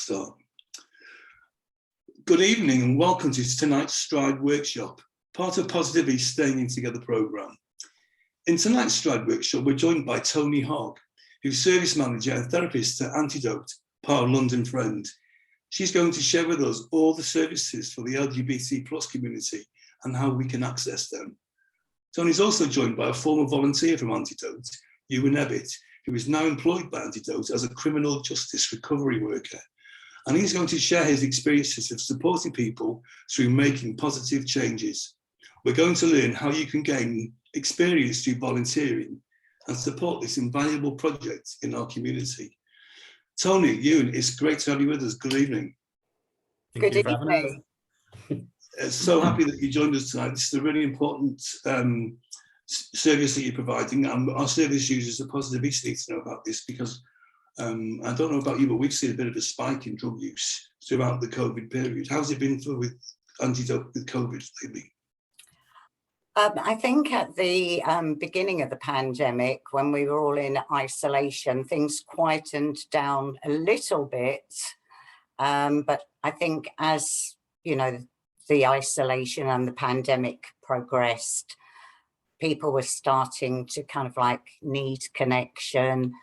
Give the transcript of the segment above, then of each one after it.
start. Good evening and welcome to tonight's Stride workshop, part of Positive East Staying In Together programme. In tonight's Stride workshop, we're joined by Tony Hogg, who's service manager and therapist at Antidote, part of London Friend. She's going to share with us all the services for the LGBT plus community and how we can access them. Tony's also joined by a former volunteer from Antidote, Ewan Ebbett, who is now employed by Antidote as a criminal justice recovery worker. And he's going to share his experiences of supporting people through making positive changes. We're going to learn how you can gain experience through volunteering and support this invaluable project in our community. Tony, Ewan, it's great to have you with us. Good evening. Good evening. So happy that you joined us tonight. This is a really important service that you're providing, and our service users at Positive East need to know about this because I don't know about you, but we've seen a bit of a spike in drug use throughout the COVID period. How's it been with Antidote with COVID lately? I think at the beginning of the pandemic, when we were all in isolation, things quietened down a little bit. But I think as, you know, the isolation and the pandemic progressed, people were starting to kind of like need connection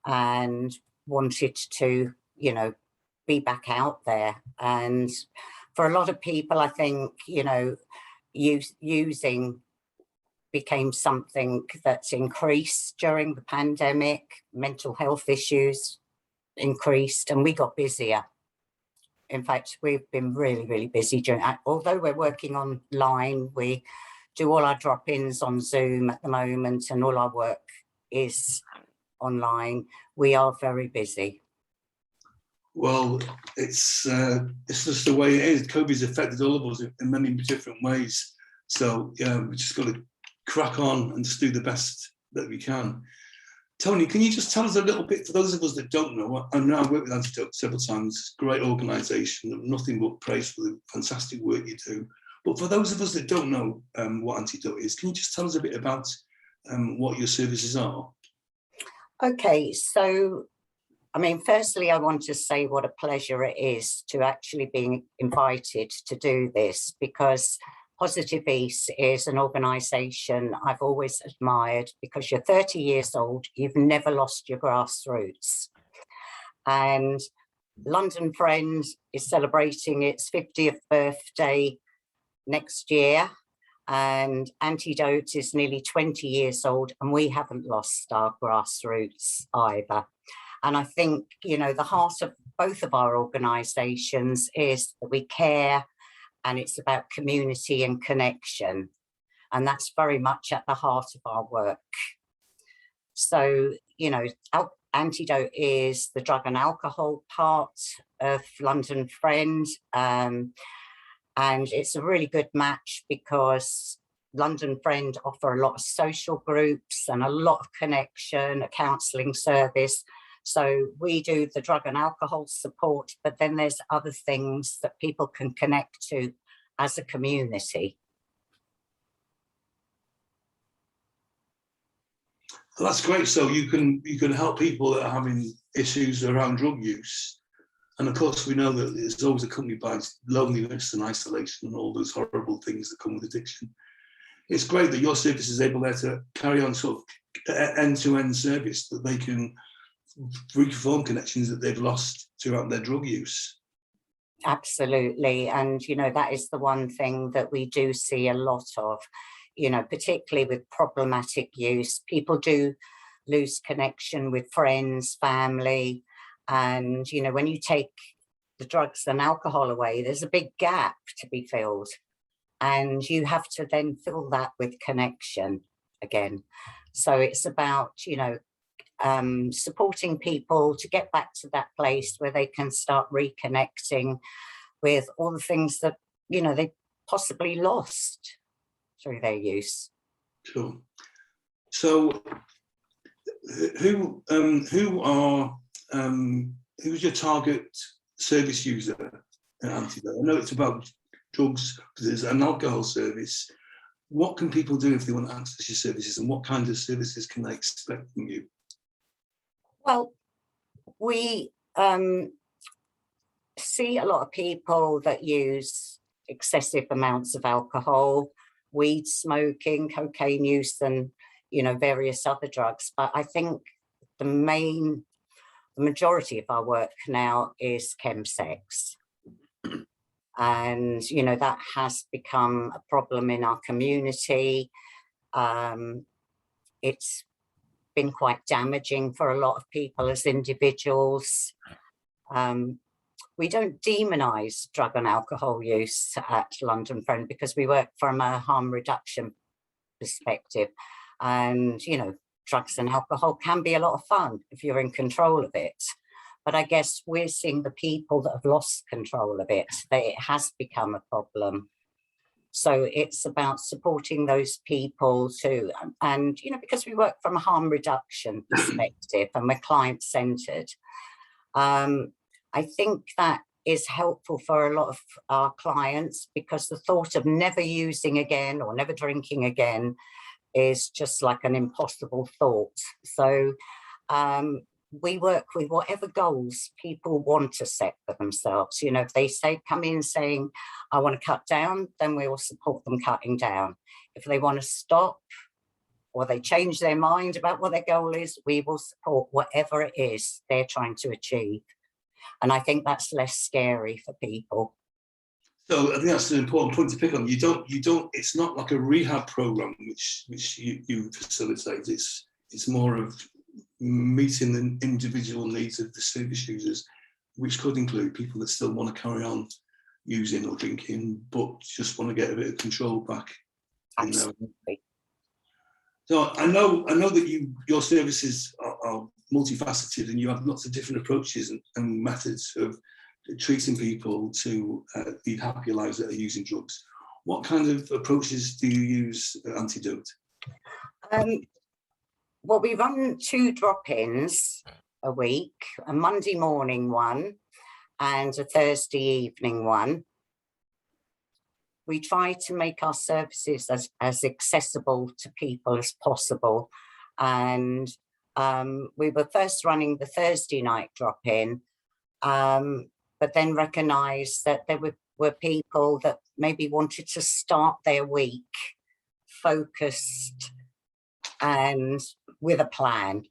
and wanted to, you know, be back out there. And for a lot of people, I think, you know, using became something that's increased during the pandemic. Mental health issues increased and we got busier. In fact, we've been really, really busy during, although we're working online, we do all our drop-ins on Zoom at the moment and all our work is online. We are very busy. Well, it's just the way it is. COVID's affected all of us in many different ways. So yeah, we just got to crack on and just do the best that we can. Tony, can you just tell us a little bit, for those of us that don't know, I know I've worked with Antidote several times, great organisation, nothing but praise for the fantastic work you do. But for those of us that don't know what Antidote is, can you just tell us a bit about what your services are? Okay, so, I mean, firstly, I want to say what a pleasure it is to actually be invited to do this, because Positive East is an organisation I've always admired because you're 30 years old, you've never lost your grassroots. And London Friend is celebrating its 50th birthday next year, and Antidote is nearly 20 years old and we haven't lost our grassroots either. And I think, you know, the heart of both of our organisations is that we care, and it's about community and connection. And that's very much at the heart of our work. So, you know, Antidote is the drug and alcohol part of London Friend. And it's a really good match because London Friend offer a lot of social groups and a lot of connection, a counselling service. So we do the drug and alcohol support, but then there's other things that people can connect to as a community. Well, that's great. So you can help people that are having issues around drug use. And of course, we know that it's always accompanied by loneliness and isolation and all those horrible things that come with addiction. It's great that your service is able there to carry on sort of end-to-end service, that they can reform connections that they've lost throughout their drug use. Absolutely. And, you know, that is the one thing that we do see a lot of, you know, particularly with problematic use. People do lose connection with friends, family. And, you know, when you take the drugs and alcohol away, there's a big gap to be filled. And you have to then fill that with connection again. So it's about, you know, supporting people to get back to that place where they can start reconnecting with all the things that, you know, they possibly lost through their use. Sure. So who's your target service user at Antidote? I know it's about drugs, because there's an alcohol service. What can people do if they want to access your services, and what kind of services can they expect from you? Well, we see a lot of people that use excessive amounts of alcohol, weed smoking, cocaine use, and various other drugs. But I think the majority of our work now is chemsex. And, that has become a problem in our community. It's been quite damaging for a lot of people as individuals. We don't demonise drug and alcohol use at London Friend because we work from a harm reduction perspective. And, drugs and alcohol can be a lot of fun if you're in control of it. But I guess we're seeing the people that have lost control of it, that it has become a problem. So it's about supporting those people too. And, because we work from a harm reduction perspective and we're client-centred, I think that is helpful for a lot of our clients, because the thought of never using again or never drinking again is just like an impossible thought. So we work with whatever goals people want to set for themselves. If they come in saying, I want to cut down, then we will support them cutting down. If they want to stop or they change their mind about what their goal is, we will support whatever it is they're trying to achieve. And I think that's less scary for people. So I think that's an important point to pick on. You don't, it's not like a rehab program, which you facilitate. It's more of meeting the individual needs of the service users, which could include people that still want to carry on using or drinking, but just want to get a bit of control back. Absolutely. So I know that your services are multifaceted, and you have lots of different approaches and methods of treating people to lead happier lives that are using drugs. What kind of approaches do you use at Antidote? Well, we run 2 drop-ins a week, a Monday morning one and a Thursday evening one. We try to make our services as accessible to people as possible. And we were first running the Thursday night drop-in, but then recognised that there were people that maybe wanted to start their week focused and with a plan.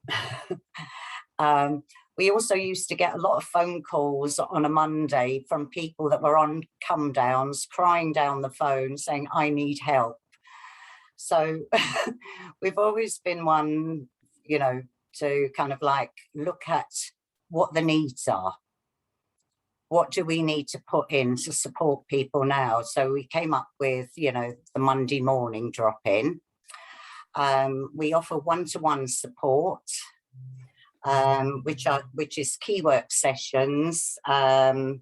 We also used to get a lot of phone calls on a Monday from people that were on come downs, crying down the phone saying, I need help. So we've always been one, to kind of like look at what the needs are. What do we need to put in to support people now? So we came up with, the Monday morning drop-in. We offer one-to-one support, which is key work sessions for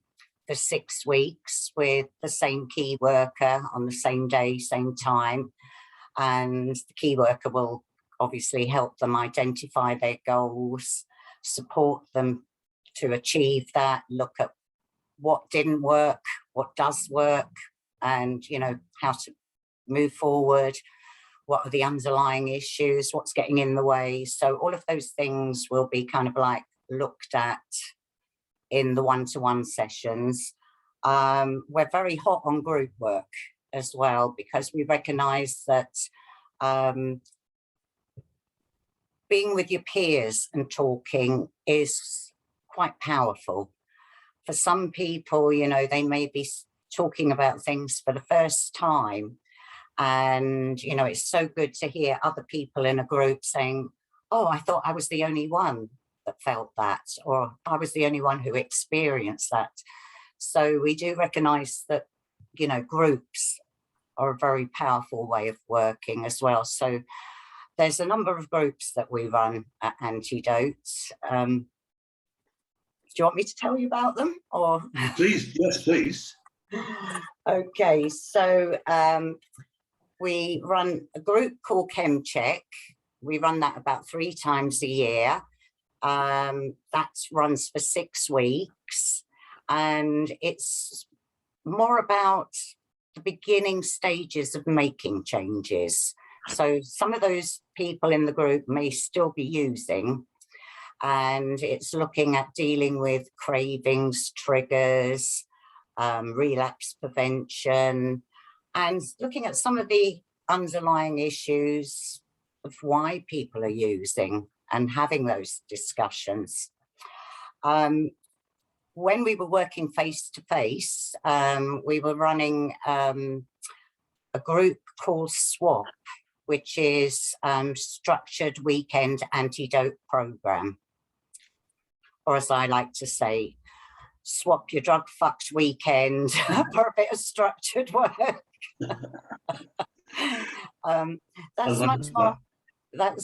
6 weeks with the same key worker on the same day, same time. And the key worker will obviously help them identify their goals, support them to achieve that, look at what didn't work, what does work, and, how to move forward. What are the underlying issues? What's getting in the way? So all of those things will be kind of like looked at in the one-to-one sessions. We're very hot on group work as well, because we recognise that being with your peers and talking is quite powerful. For some people, they may be talking about things for the first time. And, it's so good to hear other people in a group saying, oh, I thought I was the only one that felt that, or I was the only one who experienced that. So we do recognise that, groups are a very powerful way of working as well. So there's a number of groups that we run at Antidote. Do you want me to tell you about them? Or Please, yes, please. Okay, so we run a group called ChemCheck. We run that about 3 times a year. That runs for 6 weeks, and it's more about the beginning stages of making changes. So some of those people in the group may still be using, and it's looking at dealing with cravings, triggers, relapse prevention, and looking at some of the underlying issues of why people are using and having those discussions. When we were working face to face, we were running a group called SWAP, which is Structured Weekend Antidote Program. Or as I like to say, swap your drug fucked weekend for a bit of structured work. That's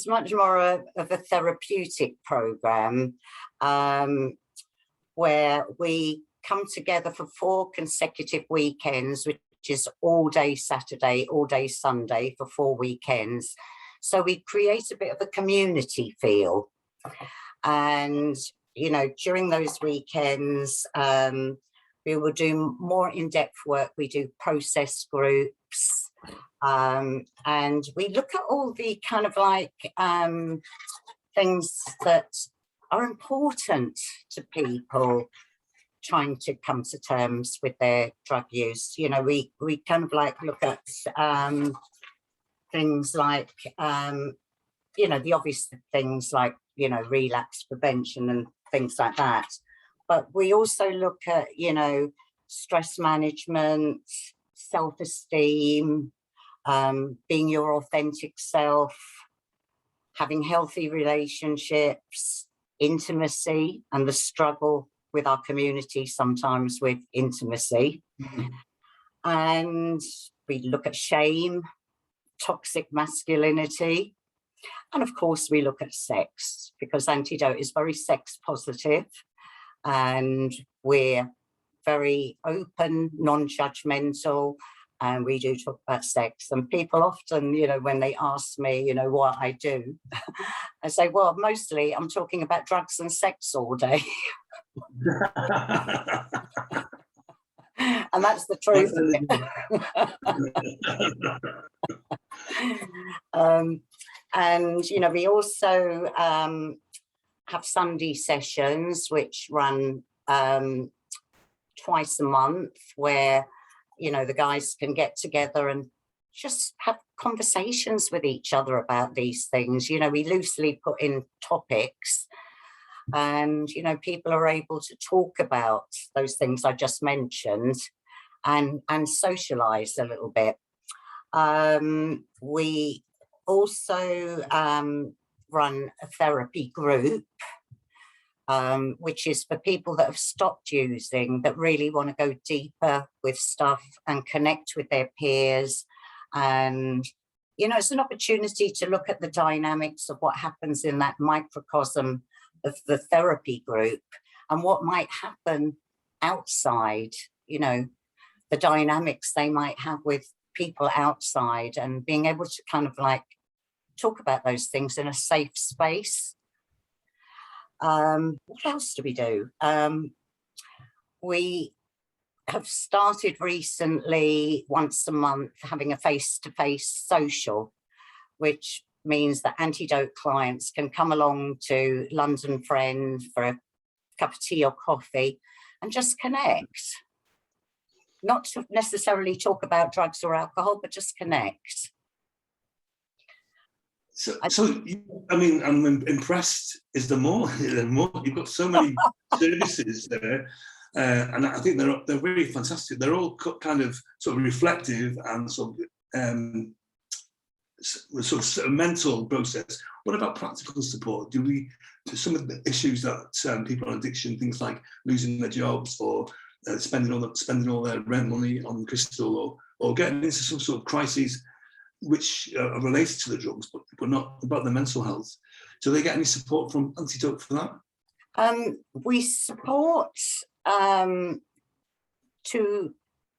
much more of a therapeutic program, where we come together for 4 consecutive weekends, which is all day Saturday, all day Sunday for 4 weekends. So we create a bit of a community feel. And, you know, during those weekends, we will do more in-depth work. We do process groups, and we look at all the kind of like things that are important to people trying to come to terms with their drug use. You know, we kind of like look at things like, you know, the obvious things like, you know, relapse prevention and things like that. But we also look at, you know, stress management, self-esteem, being your authentic self, having healthy relationships, intimacy, and the struggle with our community sometimes with intimacy. And we look at shame, toxic masculinity, and of course we look at sex, because Antidote is very sex positive, and we're very open, non-judgmental, and we do talk about sex. And people often, you know, when they ask me, you know, what I do, I say, well, mostly I'm talking about drugs and sex all day. And that's the truth. And, you know, we also have Sunday sessions, which run twice a month, where, you know, the guys can get together and just have conversations with each other about these things. You know, we loosely put in topics, and, you know, people are able to talk about those things I just mentioned and socialize a little bit. We also run a therapy group, which is for people that have stopped using, that really want to go deeper with stuff and connect with their peers. And, you know, it's an opportunity to look at the dynamics of what happens in that microcosm of the therapy group and what might happen outside, you know, the dynamics they might have with people outside, and being able to kind of like talk about those things in a safe space. What else do we do? We have started recently, once a month, having a face-to-face social, which means that Antidote clients can come along to London Friend for a cup of tea or coffee and just connect. Not to necessarily talk about drugs or alcohol, but just connect. So I mean, I'm impressed. Is there more? You've got so many services there, and I think they're really fantastic. They're all kind of sort of reflective and sort of mental process. What about practical support? Do some of the issues that people on addiction, things like losing their jobs or spending all their rent money on crystal, or getting into some sort of crises which are related to the drugs, but not about their mental health. Do they get any support from Antidote for that? We support to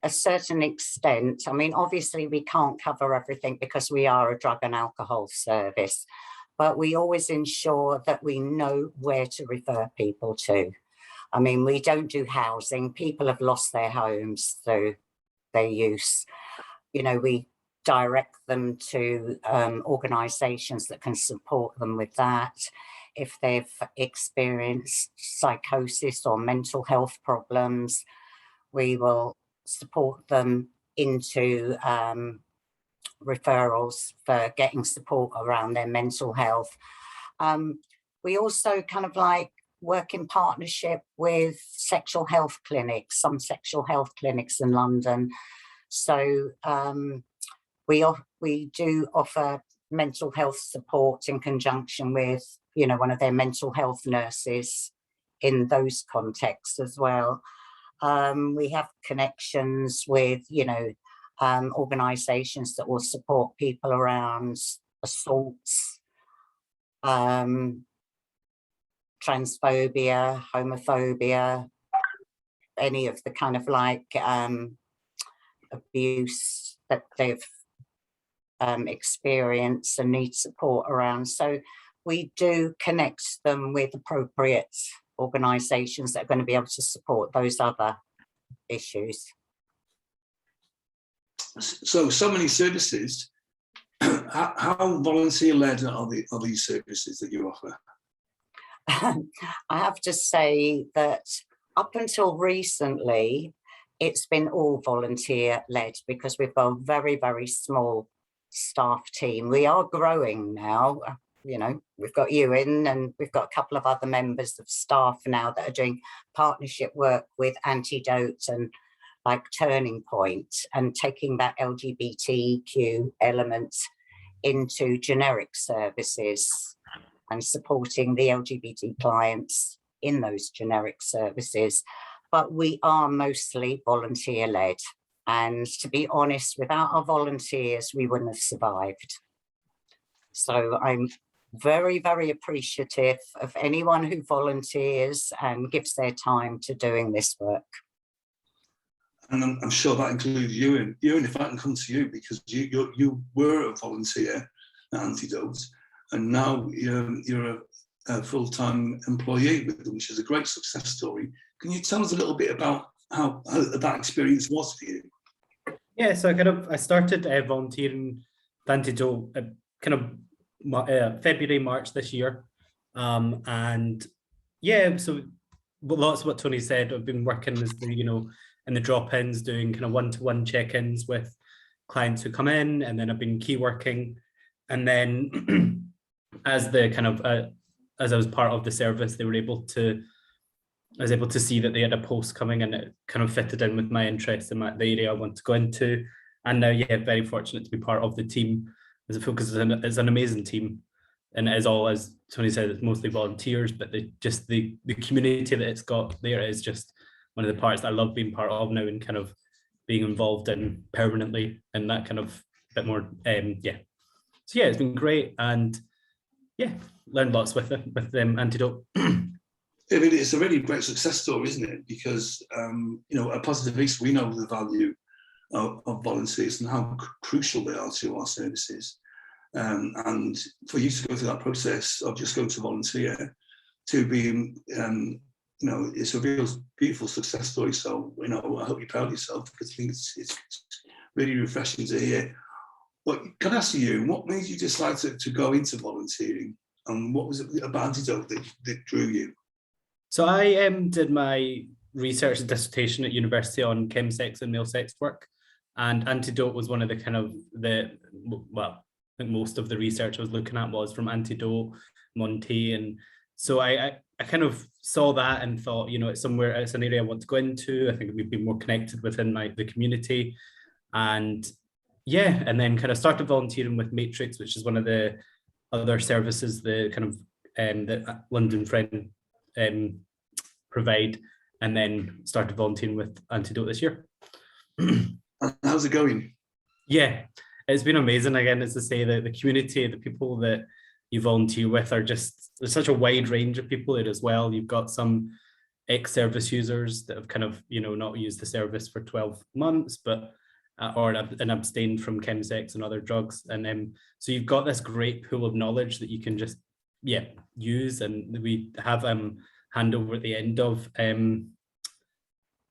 a certain extent. I mean, obviously we can't cover everything because we are a drug and alcohol service, but we always ensure that we know where to refer people to. I mean, we don't do housing. People have lost their homes through their use. You know, we direct them to organisations that can support them with that. if they've experienced psychosis or mental health problems. We will support them into referrals for getting support around their mental health. We also kind of like work in partnership with sexual health clinics, some sexual health clinics in London. So we do offer mental health support in conjunction with, you know, one of their mental health nurses in those contexts as well. We have connections with, you know, organisations that will support people around assaults, transphobia, homophobia, any of the kind of like abuse that they've experienced and need support around. So we do connect them with appropriate organisations that are going to be able to support those other issues. So many services. How volunteer-led are these services that you offer? I have to say that up until recently, it's been all volunteer-led because we've got a very, very small staff team. We are growing now. You know, we've got you in, and we've got a couple of other members of staff now that are doing partnership work with Antidote and like Turning Point, and taking that LGBTQ element into generic services and supporting the LGBT clients in those generic services. But we are mostly volunteer-led. And to be honest, without our volunteers, we wouldn't have survived. So I'm very, very appreciative of anyone who volunteers and gives their time to doing this work. And I'm sure that includes you. And if I can come to you, because you were a volunteer at Antidote, and now you're a full-time employee with them, which is a great success story. Can you tell us a little bit about how that experience was for you? Yeah, so I started volunteering at Antidote February, March this year. And yeah, so lots of what Tony said. I've been working as in the drop-ins, doing kind of one-to-one check-ins with clients who come in, and then I've been key working. And then as I was part of the service, I was able to see that they had a post coming, and it kind of fitted in with my interest in the area I want to go into. And now, yeah, very fortunate to be part of the team, as it focuses it's an amazing team. And as Tony said, it's mostly volunteers, but the community that it's got there is just one of the parts that I love being part of now, and kind of being involved in permanently, and that kind of bit more, yeah. So yeah, it's been great, and yeah, learned lots with Antidote. I mean, it's a really great success story, isn't it? Because, at Positive East, we know the value of volunteers and how crucial they are to our services. And for you to go through that process of just going to volunteer to be, it's a real beautiful success story. So, I hope you're proud of yourself, because I think it's really refreshing to hear. But can I ask you, what made you decide to go into volunteering? And what was it about Antidote that drew you? So I did my research and dissertation at university on chemsex and male sex work, and Antidote was one of I think most of the research I was looking at was from Antidote, Monty, and so I kind of saw that and thought, it's an area I want to go into. I think we'd be more connected within the community, and yeah, and then kind of started volunteering with Matrix, which is one of the other services that London Friend provide, and then started volunteering with Antidote this year. How's it going? Yeah, it's been amazing. Again, as I say, the community, the people that you volunteer with there's such a wide range of people there as well. You've got some ex-service users that have not used the service for 12 months, but and abstained from chemsex and other drugs, and so you've got this great pool of knowledge that you can just use. And we have handover at the end of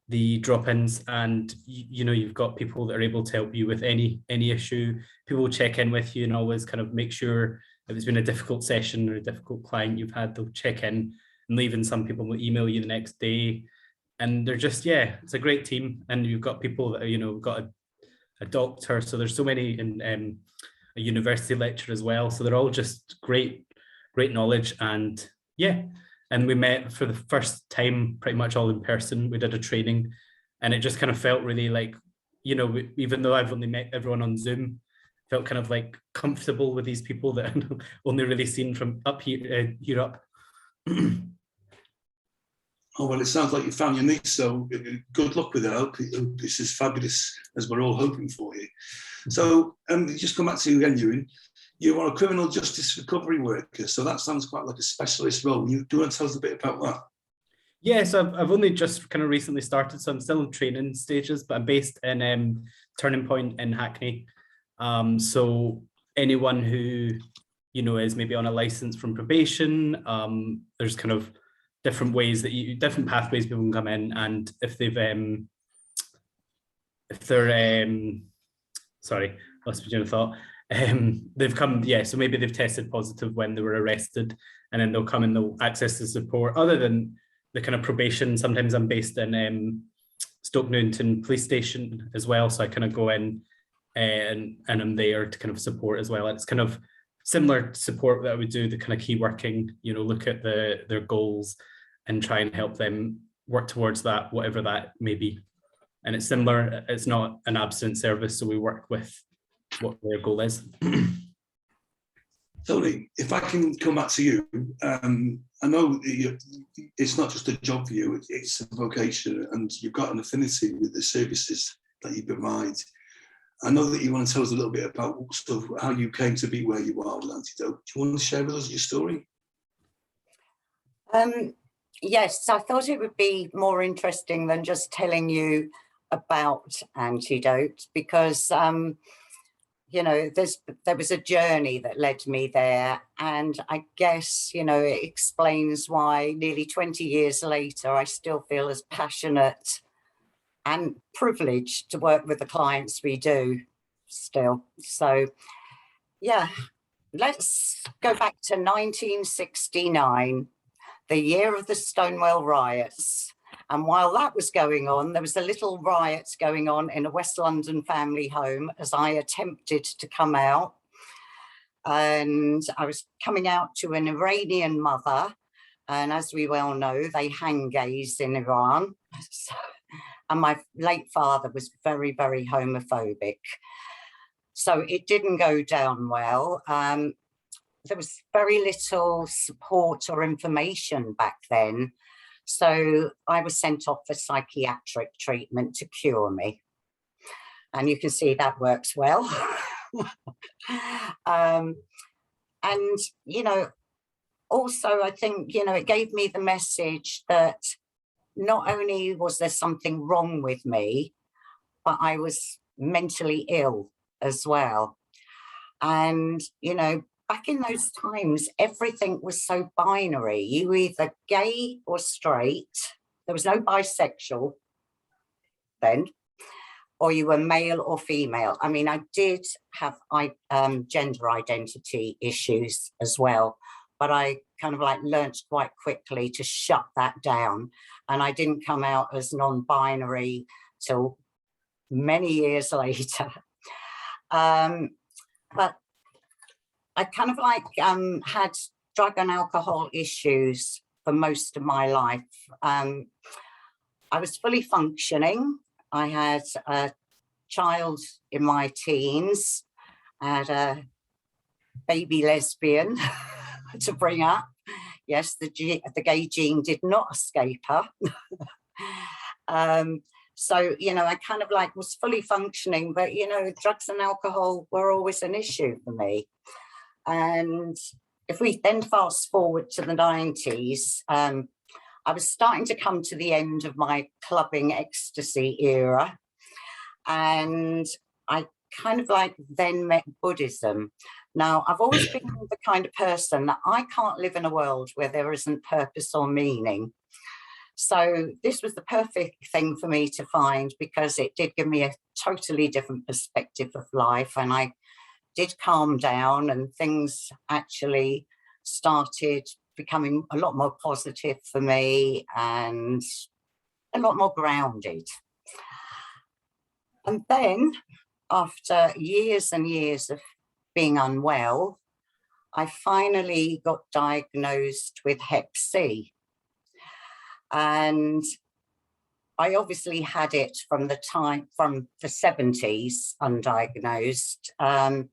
the drop-ins, and you've got people that are able to help you with any issue. People will check in with you and always kind of make sure if it's been a difficult session or a difficult client you've had, they'll check in and leave, and some people will email you the next day. And they're just, yeah, it's a great team. And you've got people that are, you know, we've got a doctor, so there's so many in a university lecturer as well. So they're all just great knowledge. And yeah, and we met for the first time pretty much all in person. We did a training, and it just kind of felt really like, you know, even though I've only met everyone on Zoom, felt kind of like comfortable with these people that I've only really seen from up here, Europe. Oh, well, it sounds like you found your niche, so good luck with it. I hope this is fabulous, as we're all hoping for you. So just come back to you again, Ewan. You are a criminal justice recovery worker, so that sounds quite like a specialist role. Do you want to tell us a bit about that? Yes, I've only just kind of recently started, so I'm still in training stages, but I'm based in Turning Point in Hackney. So anyone who, you know, is maybe on a license from probation, there's kind of different ways that different pathways people can come in, and if they're sorry, lost my train of thought. They've come, yeah, so maybe they've tested positive when they were arrested, and then they'll come and they'll access the support. Other than the kind of probation, sometimes I'm based in Stoke Newington Police Station as well, so I kind of go in and I'm there to kind of support as well. It's kind of similar support that I would do, the kind of key working, you know, look at their goals and try and help them work towards that, whatever that may be. And it's similar, it's not an abstinence service, so we work with what their goal is. Tony, if I can come back to you, I know it's not just a job for you, it's a vocation, and you've got an affinity with the services that you provide. I know that you want to tell us a little bit about sort of how you came to be where you are with Antidote. Do you want to share with us your story? Yes, I thought it would be more interesting than just telling you about Antidote, because you know, there was a journey that led me there, and I guess, you know, it explains why nearly 20 years later I still feel as passionate and privileged to work with the clients we do still. So yeah, let's go back to 1969, the year of the Stonewall riots. And while that was going on, there was a little riot going on in a West London family home as I attempted to come out. And I was coming out to an Iranian mother. And as we well know, they hang gays in Iran. And my late father was very, very homophobic. So it didn't go down well. There was very little support or information back then. So I was sent off for psychiatric treatment to cure me. And you can see that works well. And, you know, also I think, you know, it gave me the message that not only was there something wrong with me, but I was mentally ill as well. And, you know, back in those times, everything was so binary. You were either gay or straight. There was no bisexual then, or you were male or female. I mean, I did have gender identity issues as well, but I kind of like learnt quite quickly to shut that down. And I didn't come out as non-binary till many years later. But I kind of like had drug and alcohol issues for most of my life. I was fully functioning. I had a child in my teens. I had a baby lesbian to bring up. Yes, the gay gene did not escape her. So, you know, I kind of like was fully functioning, but, you know, drugs and alcohol were always an issue for me. And if we then fast forward to the 90s, I was starting to come to the end of my clubbing ecstasy era. And I kind of like then met Buddhism. Now, I've always been the kind of person that I can't live in a world where there isn't purpose or meaning. So this was the perfect thing for me to find, because it did give me a totally different perspective of life. And I did calm down and things actually started becoming a lot more positive for me and a lot more grounded. And then after years and years of being unwell, I finally got diagnosed with Hep C. And I obviously had it from the 70s, undiagnosed.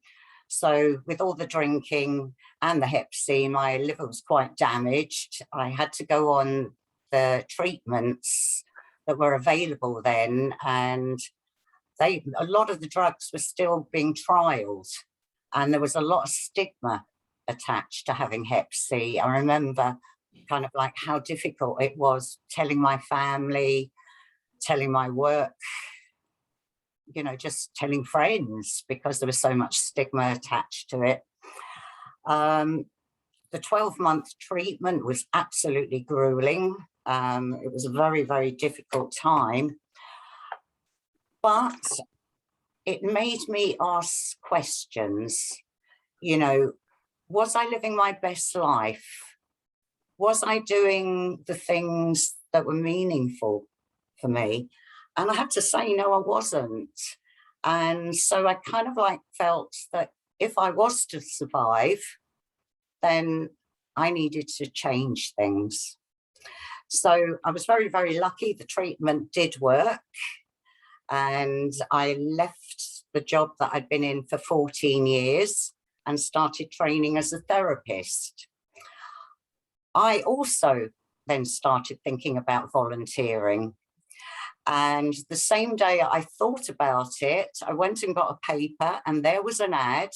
So with all the drinking and the Hep C, my liver was quite damaged. I had to go on the treatments that were available then, and a lot of the drugs were still being trialed, and there was a lot of stigma attached to having Hep C. I remember kind of like how difficult it was telling my family, telling my work, you know, just telling friends, because there was so much stigma attached to it. The 12-month treatment was absolutely grueling. It was a very, very difficult time, but it made me ask questions. You know, was I living my best life? Was I doing the things that were meaningful for me? And I had to say, no, I wasn't. And so I kind of like felt that if I was to survive, then I needed to change things. So I was very, very lucky. The treatment did work. And I left the job that I'd been in for 14 years and started training as a therapist. I also then started thinking about volunteering. And the same day I thought about it, I went and got a paper, and there was an ad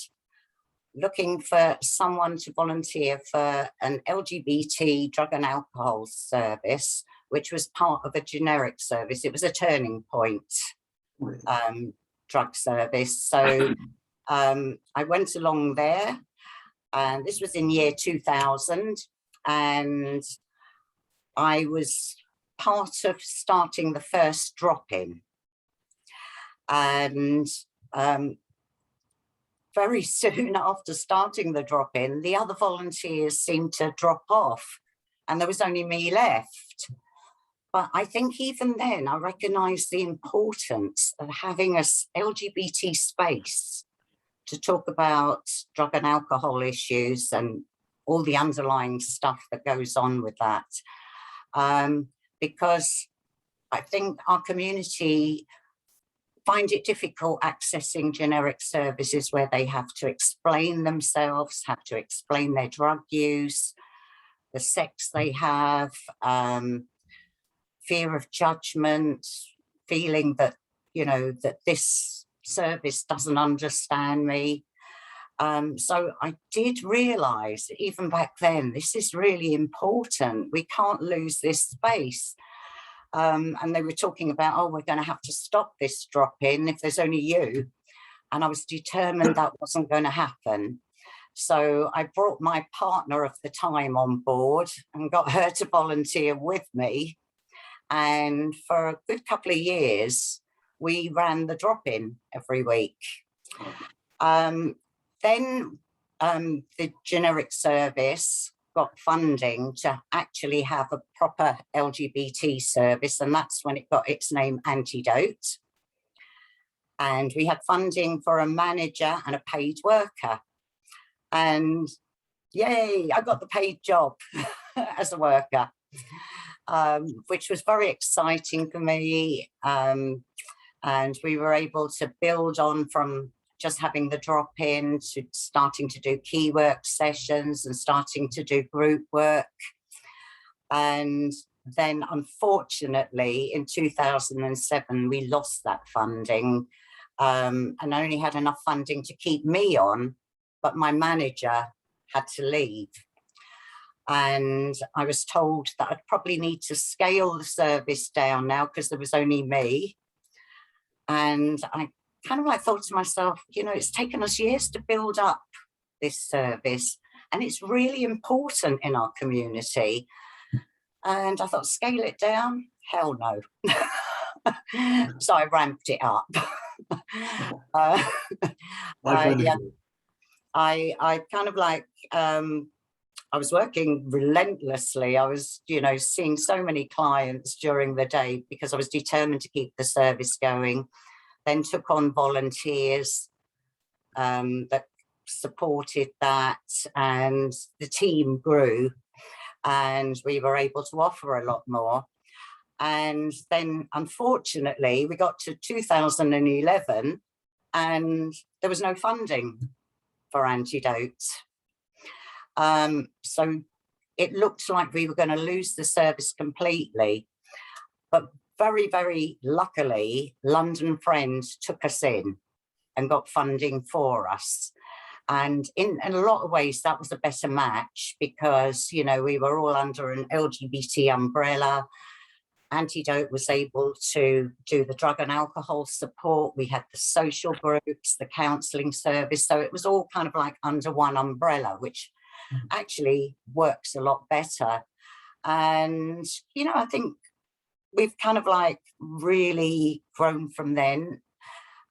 looking for someone to volunteer for an LGBT drug and alcohol service, which was part of a generic service. It was a Turning Point drug service. So I went along there, and this was in year 2000, and I was part of starting the first drop-in. And very soon after starting the drop-in, the other volunteers seemed to drop off, and there was only me left. But I think even then I recognized the importance of having a LGBT space to talk about drug and alcohol issues and all the underlying stuff that goes on with that. Because I think our community find it difficult accessing generic services where they have to explain themselves, have to explain their drug use, the sex they have, fear of judgment, feeling that, you know, that this service doesn't understand me. So I did realize even back then, this is really important. We can't lose this space. And they were talking about, oh, we're going to have to stop this drop-in if there's only you. And I was determined that wasn't going to happen. So I brought my partner of the time on board and got her to volunteer with me. And for a good couple of years, we ran the drop-in every week. Then the generic service got funding to actually have a proper LGBT service, and that's when it got its name Antidote. And we had funding for a manager and a paid worker. And yay, I got the paid job as a worker, which was very exciting for me. And we were able to build on from just having the drop-in to starting to do key work sessions and starting to do group work. And then unfortunately in 2007, we lost that funding and only had enough funding to keep me on, but my manager had to leave. And I was told that I'd probably need to scale the service down now because there was only me. And I kind of like thought to myself, you know, it's taken us years to build up this service and it's really important in our community. And I thought, scale it down? Hell no. So I ramped it up. I find it I kind of like, I was working relentlessly. I was, seeing so many clients during the day because I was determined to keep the service going. Then took on volunteers that supported that, and the team grew and we were able to offer a lot more. And then unfortunately we got to 2011 and there was no funding for Antidote. So it looked like we were going to lose the service completely. But very, very luckily, London Friend took us in and got funding for us. And in a lot of ways, that was a better match because, we were all under an LGBT umbrella. Antidote was able to do the drug and alcohol support. We had the social groups, the counselling service. So it was all kind of like under one umbrella, which actually works a lot better. And, I think we've kind of like really grown from then.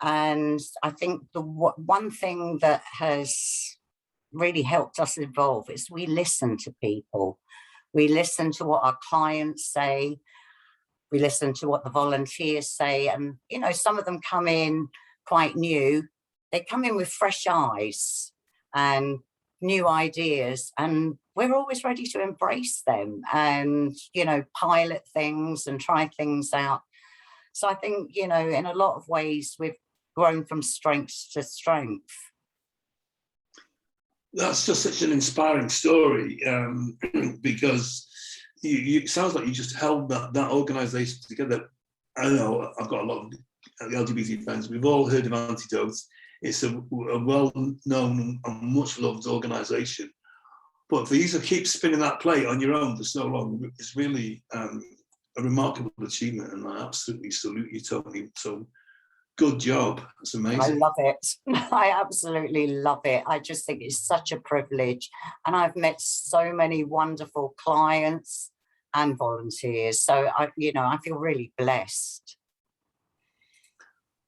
And I think the one thing that has really helped us evolve is we listen to people. We listen to what our clients say. We listen to what the volunteers say. And, some of them come in quite new. They come in with fresh eyes and new ideas. And we're always ready to embrace them and, pilot things and try things out. So I think, in a lot of ways, we've grown from strength to strength. That's just such an inspiring story because it sounds like you just held that organisation together. I know I've got a lot of LGBT friends. We've all heard of Antidote. It's a well-known and much-loved organisation. But for you to keep spinning that plate on your own for so long is really a remarkable achievement, and I absolutely salute you, Tony. So good job. That's amazing. I love it. I absolutely love it. I just think it's such a privilege. And I've met so many wonderful clients and volunteers. So, I feel really blessed.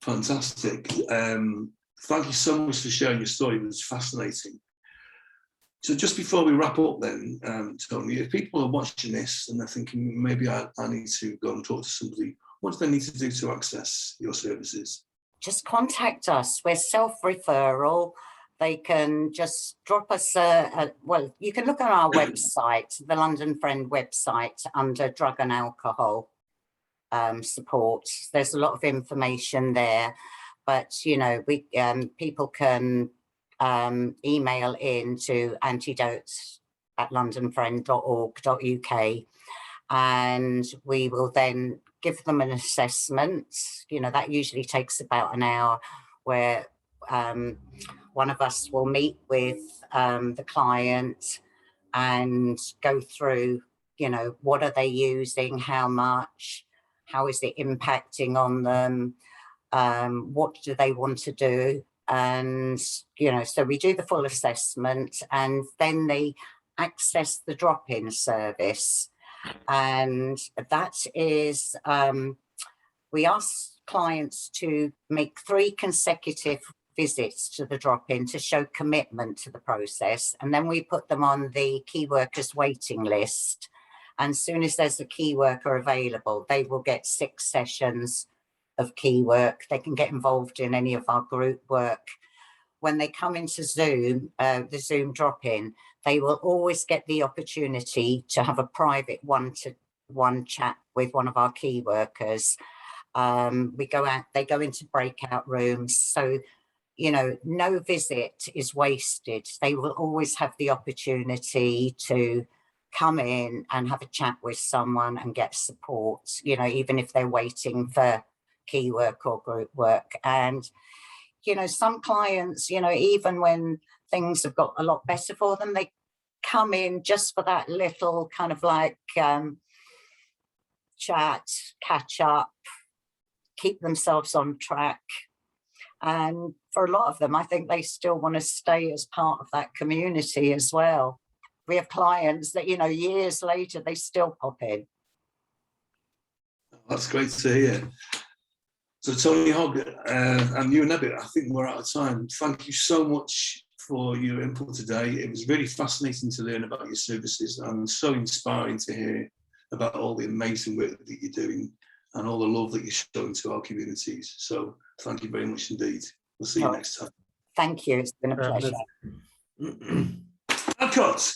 Fantastic. Thank you so much for sharing your story. It was fascinating. So just before we wrap up then, Tony, if people are watching this and they're thinking, maybe I need to go and talk to somebody, what do they need to do to access your services? Just contact us. We're self-referral. They can just drop us you can look on our website, the London Friend website, under drug and alcohol support. There's a lot of information there, but people can email in to antidote@londonfriend.org.uk, and we will then give them an assessment. That usually takes about an hour, where one of us will meet with the client and go through, what are they using, how much, how is it impacting on them, what do they want to do. And, so we do the full assessment, and then they access the drop-in service. And that is, we ask clients to make 3 consecutive visits to the drop-in to show commitment to the process. And then we put them on the key workers waiting list. And as soon as there's a key worker available, they will get 6 sessions of key work. They can get involved in any of our group work. When they come into Zoom, the Zoom drop-in, they will always get the opportunity to have a private one-to-one chat with one of our key workers. They go into breakout rooms. So, no visit is wasted. They will always have the opportunity to come in and have a chat with someone and get support, even if they're waiting for key work or group work. And, some clients, even when things have got a lot better for them, they come in just for that little kind of like chat, catch up, keep themselves on track. And for a lot of them, I think they still want to stay as part of that community as well. We have clients that, years later, they still pop in. That's great to hear. So Tony Hogg and you and Nebit, I think we're out of time. Thank you so much for your input today. It was really fascinating to learn about your services and so inspiring to hear about all the amazing work that you're doing and all the love that you're showing to our communities. So thank you very much indeed. We'll see you next time. Thank you. It's been a pleasure. Cut.